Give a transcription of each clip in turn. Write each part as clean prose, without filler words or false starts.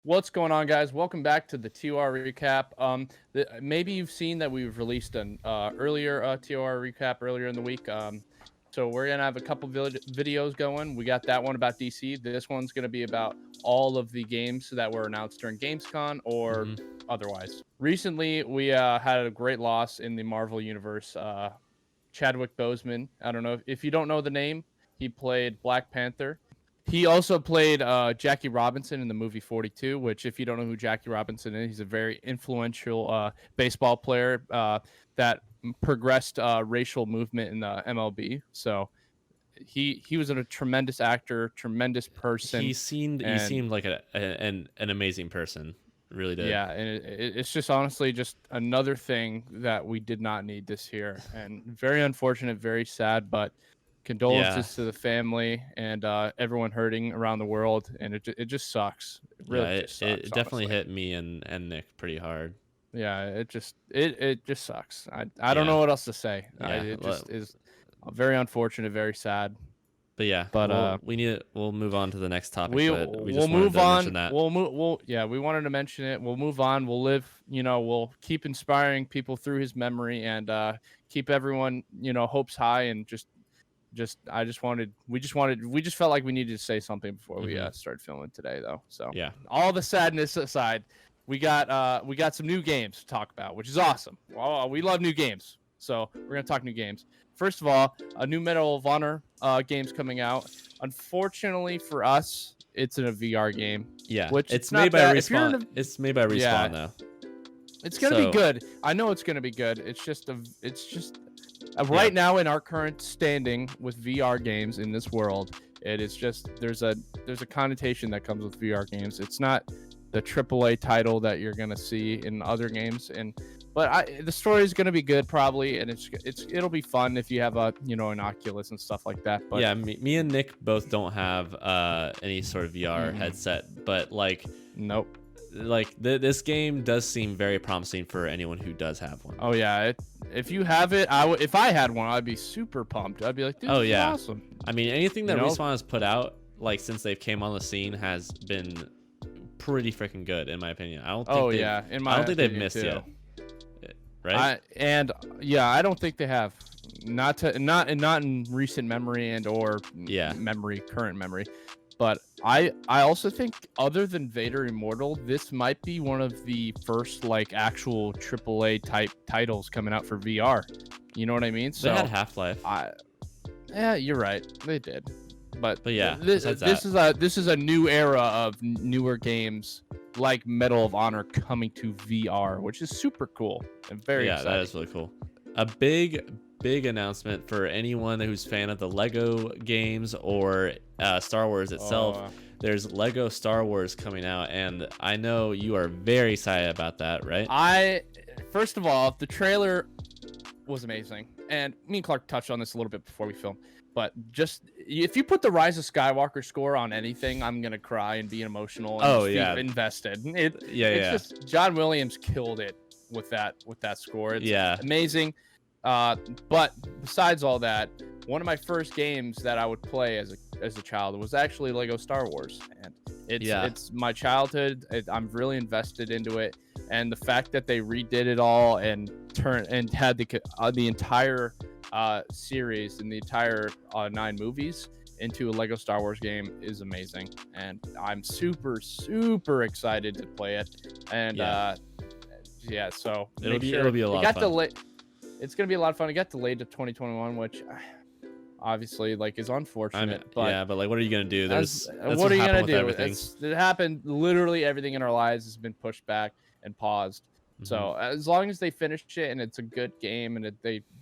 What's going on, guys? Welcome back to the TOR recap. Maybe you've seen that we've released an earlier TOR recap earlier in the week. So we're gonna have a couple videos going. We got that one about DC. This one's gonna be about all of the games that were announced during Gamescom or hmm otherwise. Recently, we had a great loss in the Marvel universe. Chadwick Boseman. I don't know if you don't know the name. He played Black Panther. He also played Jackie Robinson in the movie 42, which, if you don't know who Jackie Robinson is, he's a very influential baseball player that progressed racial movement in the MLB. So he was a tremendous actor, tremendous person, he and seemed like an amazing person. Really did. yeah, and it's just honestly just another thing that we did not need this year, and very unfortunate, very sad, but Yeah, condolences to the family and everyone hurting around the world, and it just sucks. It yeah. really It, just sucks, it definitely honestly. hit me and Nick pretty hard. Yeah, it just sucks. I don't Yeah, know what else to say. yeah. It just is very unfortunate, very sad. But yeah, But we'll move on to the next topic. But we we'll just wanted move to mention on. that. We'll yeah, we wanted to mention it. We'll move on. We'll live, we'll keep inspiring people through his memory and keep everyone, hopes high and we just felt like we needed to say something before we hmm started filming today, though. So Yeah, all the sadness aside, we got some new games to talk about, which is awesome. Well, we love new games, so we're gonna talk new games. First of all, a new Medal of Honor game's coming out. Unfortunately for us, it's in a VR game, yeah. which it's It's made not by bad. If you're in respawn. a It's made by yeah, respawn though. it's gonna be So good. I know it's gonna be good. It's just yeah, right now in our current standing with VR games in this world, it is just there's a connotation that comes with VR games. It's not the AAA title that you're gonna see in other games, the story is gonna be good probably, and it'll be fun if you have an Oculus and stuff like that. But yeah. Me and Nick both don't have any sort of VR mm, headset, but nope. this game does seem very promising for anyone who does have one. Oh yeah, if you have it, if I had one, I'd be super pumped. I'd be like, dude, Oh this is yeah, awesome. I mean anything You that know? Respawn has put out since they've came on the scene has been pretty freaking good in my opinion. Oh yeah, in I my don't think they've opinion missed too. yet, right? I don't think they have. Not in recent memory and or Yeah, current memory. But I also think, other than Vader Immortal, this might be one of the first like actual AAA type titles coming out for VR. You know what I mean? they had So Half-Life, I yeah, you're right. They did. But but yeah, this besides this that, is a this is a new era of newer games like Medal of Honor coming to VR, which is super cool and very yeah, that exciting. is really cool. A big announcement for anyone who's fan of the Lego games or Star Wars itself. Oh, There's Lego Star Wars coming out, and I know you are very excited about that, right? I first of all, the trailer was amazing, and me and Clark touched on this a little bit before we filmed. But just if you put the Rise of Skywalker score on anything, I'm gonna cry and be emotional and Oh just be yeah, invested. yeah, It's yeah, just John Williams killed it with that score. It's yeah, amazing. But besides all that, one of my first games that I would play as a child was actually Lego Star Wars, and yeah, it's my childhood. I'm really invested into it, and the fact that they redid it all and had the entire series and the entire 9 movies into a Lego Star Wars game is amazing, and I'm super excited to play it. And yeah. yeah, so It'll make be sure it'll be a it lot of got fun. delayed. It's gonna be a lot of fun. It got delayed to 2021, which obviously like is unfortunate. But Yeah, but what are you gonna do? That's what are you gonna happened with do? everything. It happened. Literally everything in our lives has been pushed back and paused. hmm So as long as they finish it and it's a good game and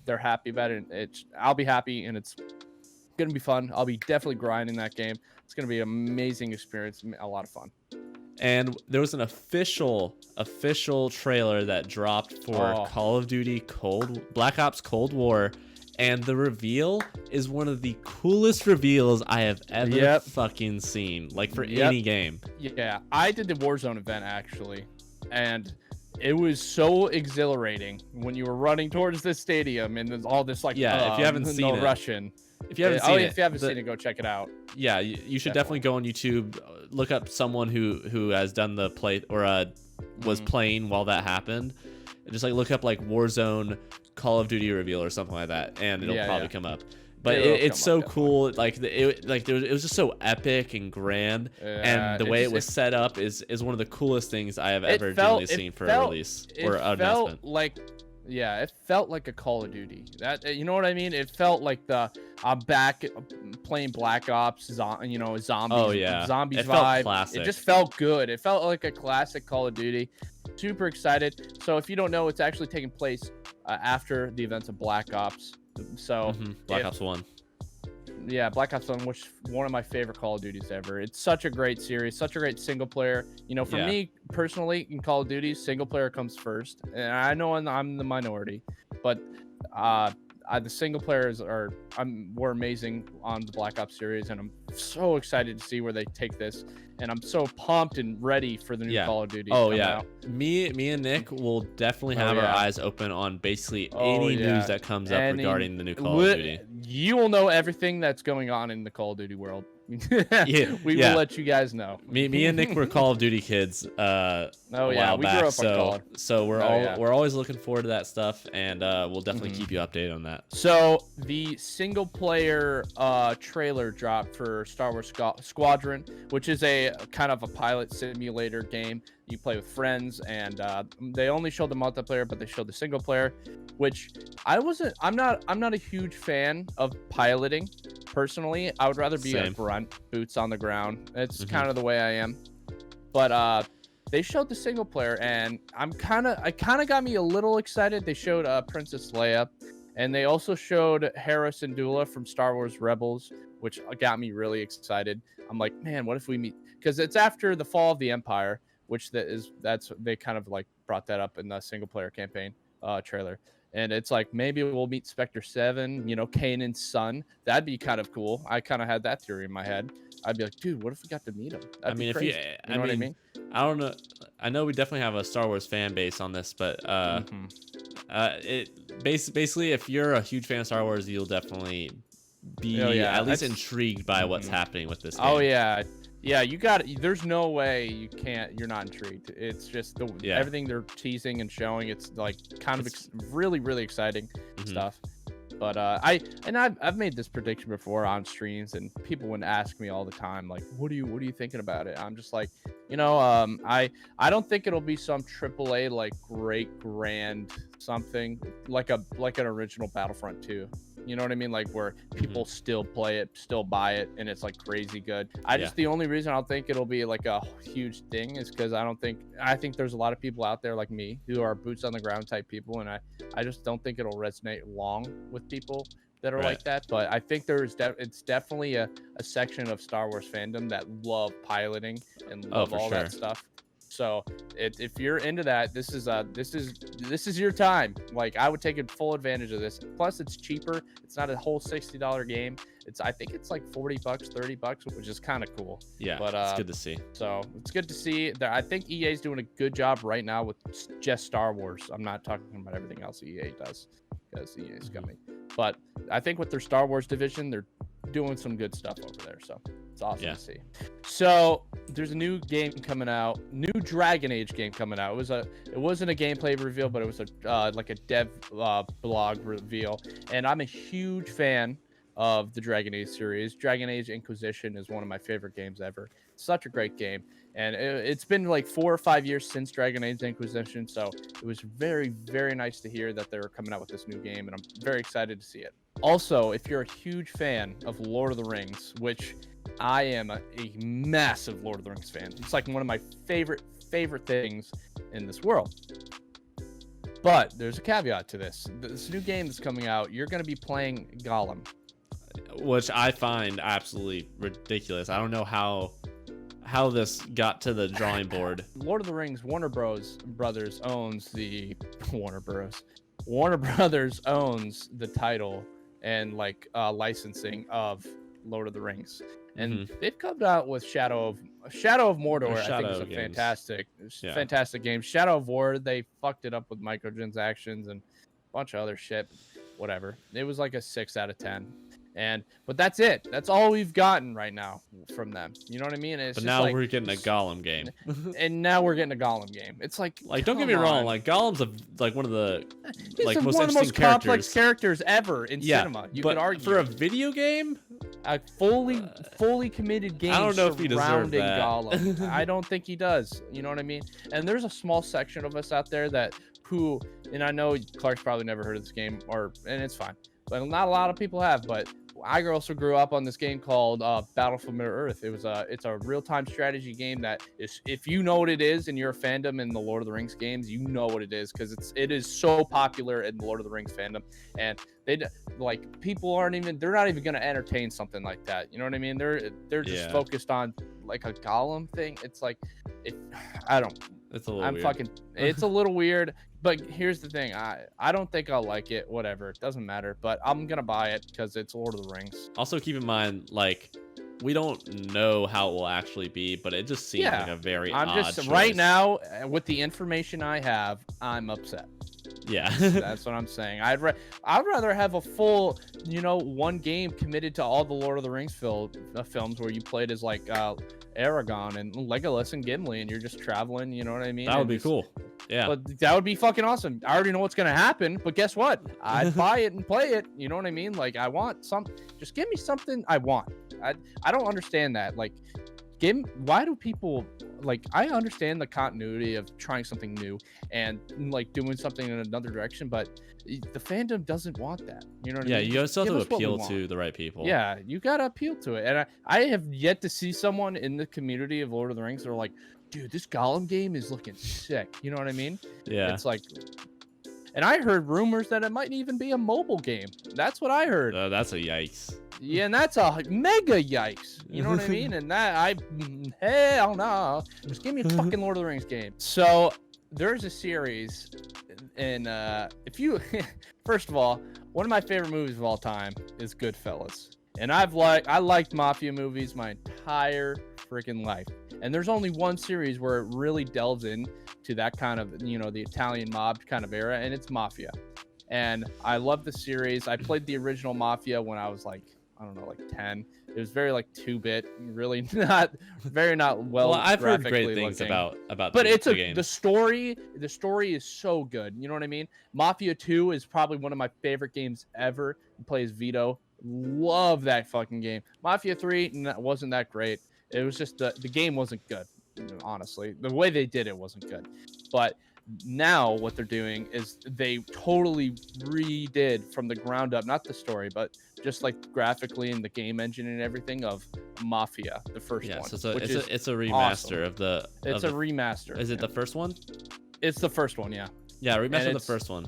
they're happy about it, I'll be happy, and it's gonna be fun. I'll be definitely grinding that game. It's gonna be an amazing experience, a lot of fun. And there was an official trailer that dropped for Oh, Call of Duty Black Ops Cold War, and the reveal is one of the coolest reveals I have ever yep, fucking seen, like for yep, any game. yeah. I did the Warzone event actually, and it was so exhilarating when you were running towards this stadium and there's all this like Yeah, if you haven't seen no it, Russian. If you haven't seen it, if you haven't seen it, go check it out. Yeah, you should definitely go on YouTube, look up someone who has done the play or was playing while that happened, and just like look up like Warzone Call of Duty reveal or something like that, and it'll probably come up. But it's so cool. Like it was just so epic and grand, and the way it was set up is one of the coolest things I have ever genuinely seen for a release or announcement. It felt like a Call of Duty. That, you know what I mean? It felt like I'm back playing Black Ops, zombies. Oh yeah, zombies it vibe. Felt classic. It just felt good. It felt like a classic Call of Duty. Super excited. So if you don't know, it's actually taking place after the events of Black Ops. So Black Ops 1. Yeah, Black Ops 1, which is one of my favorite Call of Duties ever. It's such a great series, such a great single player. For me personally, in Call of Duty, single player comes first. And I know I'm the minority, but the single players were amazing on the Black Ops series, and I'm so excited to see where they take this. And I'm so pumped and ready for the new Call of Duty. Out. Me and Nick will definitely have our eyes open on basically any news that comes up regarding the new Call of Duty. You will know everything that's going on in the Call of Duty world. We will let you guys know. Me and Nick were Call of Duty kids. We grew up on Call. So we're always looking forward to that stuff, and we'll definitely keep you updated on that. So the single player trailer dropped for Star Wars Squadron, which is a kind of a pilot simulator game. You play with friends, and they only showed the multiplayer, but they showed the single player, which I'm not a huge fan of piloting personally. I would rather be a grunt, boots on the ground. It's kind of the way I am. But they showed the single player, and it kind of got me a little excited. They showed Princess Leia, and they also showed Hera Syndulla from Star Wars Rebels, which got me really excited. I'm like, man, what if we meet? Because it's after the fall of the Empire, which they kind of like brought that up in the single player campaign trailer. And it's like, maybe we'll meet Spectre 7, Kanan's son. That'd be kind of cool. I kind of had that theory in my head. I'd be like, dude, what if we got to meet him? That'd be crazy. You know what I mean? I don't know. I know we definitely have a Star Wars fan base on this, but basically, if you're a huge fan of Star Wars, you'll definitely be at least intrigued by what's happening with this game. Oh yeah. Yeah, there's no way you're not intrigued. It's just everything they're teasing and showing. It's like kind of really, really exciting stuff. But I've made this prediction before on streams, and people would ask me all the time, like, what are you thinking about it? I'm just like, I don't think it'll be some AAA like great grand something like an original Battlefront 2. You know what I mean? Like where people still play it, still buy it, and it's like crazy good. The only reason I don't think it'll be like a huge thing is because I think there's a lot of people out there like me who are boots on the ground type people, and I just don't think it'll resonate long with people that are like that. But I think it's definitely a section of Star Wars fandom that love piloting and love all that stuff. So if you're into that, this is your time. Like I would take full advantage of this. Plus it's cheaper. It's not a whole $60 game. I think it's like $40, $30, which is kind of cool. Yeah, but it's good to see. So it's good to see that. I think EA is doing a good job right now with just Star Wars. I'm not talking about everything else EA does, because EA is coming. But I think with their Star Wars division, they're doing some good stuff over there. So it's awesome to see. So there's a new game coming out, new Dragon Age game coming out. It wasn't a gameplay reveal, but it was like a dev blog reveal. And I'm a huge fan of the Dragon Age series. Dragon Age Inquisition is one of my favorite games ever. Such a great game. And it's been like 4 or 5 years since Dragon Age Inquisition, so it was very, very nice to hear that they're coming out with this new game, and I'm very excited to see it. Also, if you're a huge fan of Lord of the Rings, which I am a massive Lord of the Rings fan. It's like one of my favorite things in this world. But there's a caveat to this. This new game that's coming out, you're going to be playing Gollum. Which I find absolutely ridiculous. I don't know how this got to the drawing board. Lord of the Rings, Warner Brothers owns the Warner Brothers owns the title and like licensing of Lord of the Rings, and they've come out with Shadow of Mordor. I think it's a fantastic game. Shadow of War, they fucked it up with microtransactions and a bunch of other shit. Whatever. It was like a 6 out of 10. But that's it. That's all we've gotten right now from them. You know what I mean? And it's But just now like, we're getting a Gollum game. and now we're getting a Gollum game. It's like Don't get me come wrong, on. like Gollum's like one of the He's like most one of the most interesting complex characters. characters ever in Yeah, cinema. You but could argue for a video game, a fully committed game. I don't know if he deserved surrounding that. Gollum. I don't think he does. You know what I mean? And there's a small section of us out there and I know Clark's probably never heard of this game, and it's fine, but not a lot of people have. But I also grew up on this game called Battle for Middle Earth. It's a real-time strategy game that is, if you know what it is and you're a fandom in the Lord of the Rings games, you know what it is, because it is so popular in the Lord of the Rings fandom. And they're not even going to entertain something like that. You know what I mean? They're just focused on like a Gollum thing. It's like, I don't. it's a little weird. It's a little weird. But here's the thing, I don't think I'll like it. Whatever, it doesn't matter. But I'm gonna buy it because it's Lord of the Rings. Also, keep in mind, like, we don't know how it will actually be, but it just seems like a very odd choice. Right now, with the information I have, I'm upset. Yeah, That's what I'm saying. I'd rather have a full, one game committed to all the Lord of the Rings films where you played as like Aragorn and Legolas and Gimli, and you're just traveling. You know what I mean? that would be cool. Yeah, but that would be fucking awesome. I already know what's gonna happen, but guess what? I'd buy it and play it. You know what I mean? Like, I want just give me something I want. I don't understand that. Like, why do people like? I understand the continuity of trying something new and like doing something in another direction, but the fandom doesn't want that. You know what I mean? you still Give have us to what we appeal want. to the right people. Yeah, you gotta appeal to it. And I have yet to see someone in the community of Lord of the Rings that are like, dude, this Gollum game is looking sick. You know what I mean? Yeah. It's like, and I heard rumors that it might even be a mobile game. That's what I heard. That's a yikes. Yeah, and that's a mega yikes. You know what I mean? And hell no. Just give me a fucking Lord of the Rings game. So there's a series, and first of all, one of my favorite movies of all time is Goodfellas. And I liked mafia movies my entire freaking life. And there's only one series where it really delves into that kind of, the Italian mob kind of era, and it's Mafia. And I love the series. I played the original Mafia when I was like, I don't know, like 10. It was very like 2-bit, really not well. Well, I've heard great graphically things looking. about But the game. the story is so good. You know what I mean? Mafia 2 is probably one of my favorite games ever. He plays Vito. Love that fucking game. Mafia 3 wasn't that great. It was just the game wasn't good. Honestly, the way they did it wasn't good. But now what they're doing is they totally redid from the ground up, not the story, but just like graphically and the game engine and everything of Mafia, the first one. So it's a remaster awesome. of the. It's a remaster. Is it the first one? It's the first one, yeah. Yeah, remaster of the first one.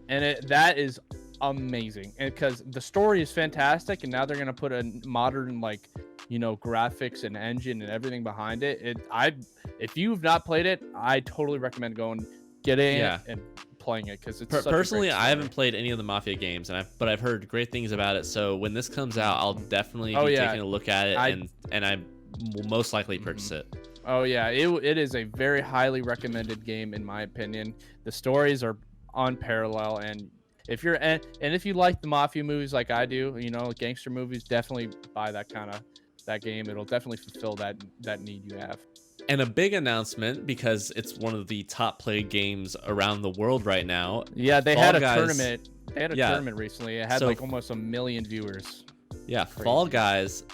And that is amazing, and because the story is fantastic, and now they're gonna put a modern graphics and engine and everything behind it. If you've not played it, I totally recommend going, getting it and playing it, because it's personally, I haven't played any of the Mafia games, but I've heard great things about it. So when this comes out, I'll definitely be taking a look at it, and I will most likely purchase it. Oh yeah, it is a very highly recommended game in my opinion. The stories are unparalleled, and if you like the Mafia movies like I do, gangster movies, definitely buy that game. It'll definitely fulfill that need you have. And a big announcement, because it's one of the top played games around the world right now. Yeah, they had a tournament. They had a tournament recently. It had almost 1 million viewers. Yeah, crazy. Fall Guys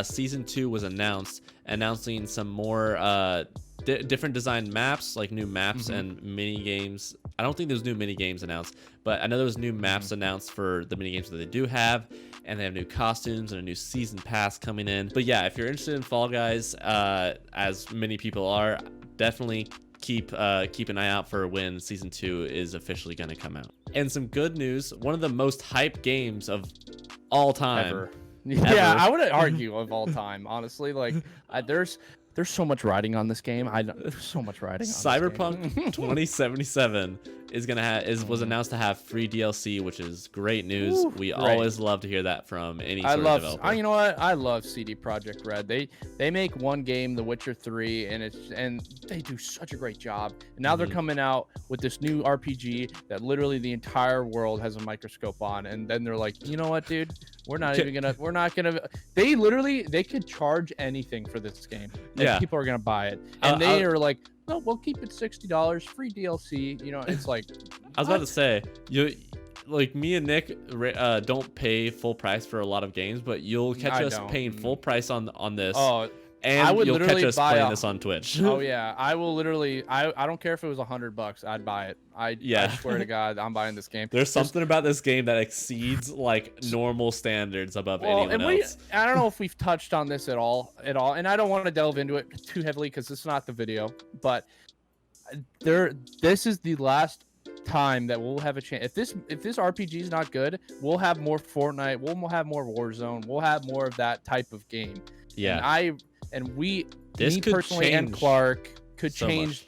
season 2 was announcing some more different designed maps, like new maps and mini games. I don't think there's new mini games announced, but I know there was new maps announced for the mini games that they do have, and they have new costumes and a new season pass coming in. But yeah, if you're interested in Fall Guys, as many people are, definitely keep an eye out for when season 2 is officially going to come out. And some good news: one of the most hyped games of all time. Ever. Yeah, I wouldn't argue of all time, honestly. Like, there's so much riding on this game. There's so much riding on Cyberpunk this game. 2077 was announced to have free DLC, which is great news. We great. always love to hear that from any sort of developer. You know what? I love CD Projekt Red. They make one game, The Witcher 3, and they do such a great job. And now they're coming out with this new RPG that literally the entire world has a microscope on. And then they're like, you know what, dude? We're not even gonna. We're not gonna. They could charge anything for this game. And Yeah. people are gonna buy it, and they are like, no, we'll keep it $60, free DLC. You know, it's like. I was about to say, like me and Nick don't pay full price for a lot of games, but you'll catch us paying full price on this. Oh, and I would you'll catch literally us buy playing this on Twitch. Oh yeah, I will literally. I don't care if it was $100. I'd buy it. I swear to God, I'm buying this game. There's something about this game that exceeds like normal standards above anyone else. I don't know if we've touched on this at all, and I don't want to delve into it too heavily because it's not the video. But this is the last time that we'll have a chance. If this RPG is not good, we'll have more Fortnite. We'll have more Warzone. We'll have more of that type of game. Yeah. And me could personally and change Clark could so change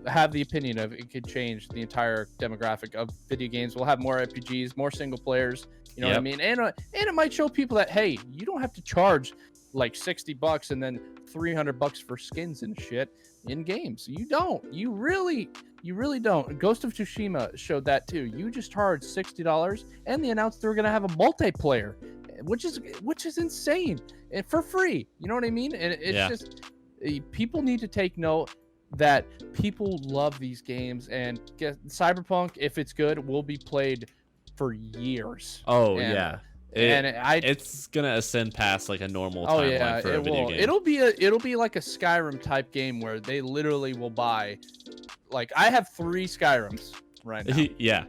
have the opinion of it could change the entire demographic of video games. We'll have more RPGs, more single players. You know what I mean? And it might show people that, hey, you don't have to charge like $60 and then $300 for skins and shit in games. You don't. You really don't. Ghost of Tsushima showed that too. You just charge $60 and they announced they were gonna have a multiplayer, which is insane, and for free. You know what I mean? And it's just people need to take note that people love these games, and Cyberpunk, if it's good, will be played for years. Oh yeah. It's gonna ascend past like a normal timeline for a video game. It'll be like a Skyrim type game where they literally will buy. Like I have 3 Skyrims right now. yeah.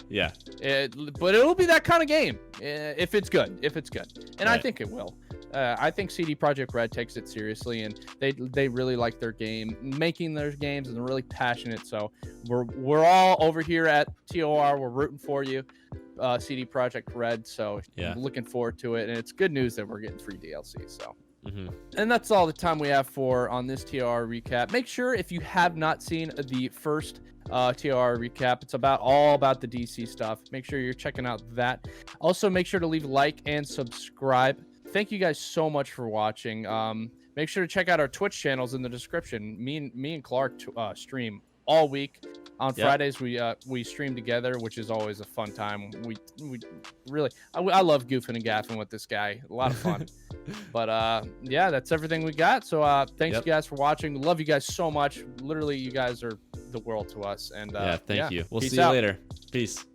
But it'll be that kind of game if it's good. And I think it will. I think CD Projekt Red takes it seriously, and they really like their game, making their games, and they're really passionate. So we're all over here at TOR. We're rooting for you, CD Projekt Red. So looking forward to it, and it's good news that we're getting free DLC. So. And that's all the time we have on this TR recap. Make sure, if you have not seen the first TR recap, it's all about the DC stuff. Make sure you're checking out that. Also, make sure to leave a like and subscribe. Thank you guys so much for watching. Make sure to check out our Twitch channels in the description. Me and Clark stream all week. On Fridays we stream together, which is always a fun time. We really I love goofing and gaffing with this guy. A lot of fun. But that's everything we got. So thanks you guys for watching. Love you guys so much. Literally, you guys are the world to us. And thank you. We'll Peace see you out. later. Peace.